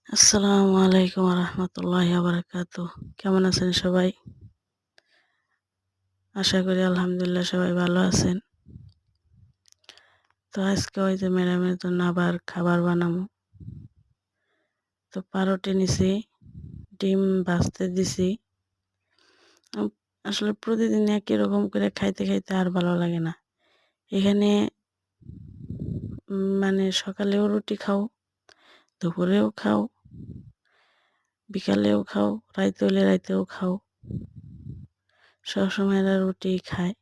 আসসালামু আলাইকুম রহমতুল্লাহি বারাকাতুহ। কেমন আছেন সবাই? আশা করি আলহামদুলিল্লাহ সবাই ভালো আছেন। তো আজকে ওই যে ম্যাডামের জন্য আবার খাবার বানাবো। তো পাউরুটি নিছি, ডিম ভাজতে দিছি। আম আসলে প্রতিদিন একই রকম করে খাইতে খাইতে আর ভালো লাগে না। এখানে মানে সকালেও রুটি খাও, দুপুরেও খাও, বিকালেও খাও, রাইতে হলে রাইতেও খাও। সবসময় এরা রুটি খায়।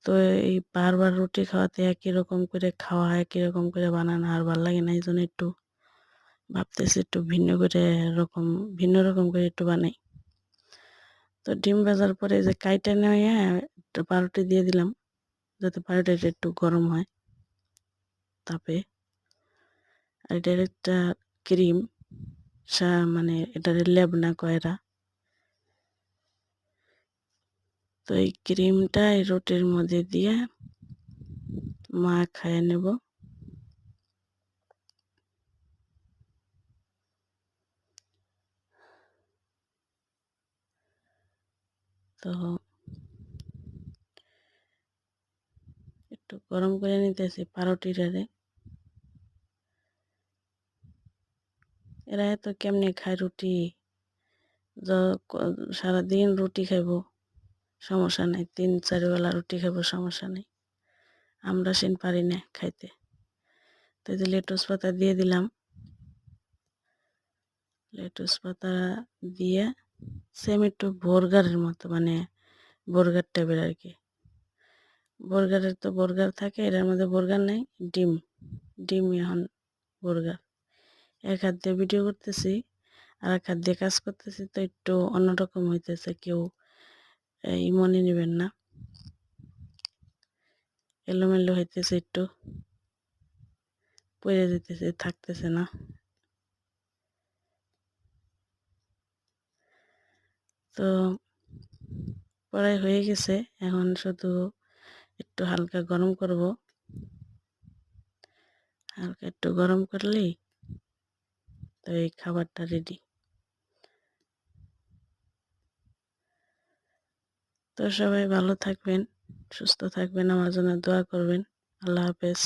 তো এই বারবার রুটি খাওয়াতে একই রকম করে খাওয়া, একই রকম করে বানানো আর ভাল লাগে না। এইজন্য একটু ভাবতেছি একটু ভিন্ন রকম করে একটু বানাই। তো ডিম ভাজার পরে যে কাইটা নিয়ে একটু পাউরুটি দিয়ে দিলাম, যাতে পাউরুটিটা একটু গরম হয় তাপে। আর এটার একটা ক্রিম, মানে এটার লেবনা কয় এরা। তো এই ক্রিমটা এই রুটির মধ্যে দিয়ে খাইয়ে নেব। তো একটু গরম করে নিতেছি পাউরুটিটারে। এরা এত কেমনে খায় রুটি? সারাদিন রুটি খাইব, সমস্যা নাই। 3-4 বেলা রুটি খাইব, সমস্যা নাই। আমরা সেন পারি না খাইতে। তো এই যে লেটুস পাতা দিয়ে দিলাম। লেটুস পাতা দিয়ে সেম একটু বার্গারের মতো, মানে বার্গার টাইপের আর কি। বার্গারের তো বার্গার থাকে, এটার মধ্যে বার্গার নেই, ডিম। ডিম এখন বার্গার। এক হাত দিয়ে ভিডিও করতেছি আর এক হাত দিয়ে কাজ করতেছি, তো একটু অন্যরকম হইতেছে, কেউ মনে নেবেন না। এলোমেলো হইতেছে, একটু পড়ে যেতেছে, থাকতেছে না। তো পড়াই হয়ে গেছে, এখন শুধু একটু হালকা গরম করব। হালকা একটু গরম করলেই তো এই খাবারটা রেডি। তো সবাই ভালো থাকবেন, সুস্থ থাকবেন, আমার জন্য দোয়া করবেন। আল্লাহ হাফেজ।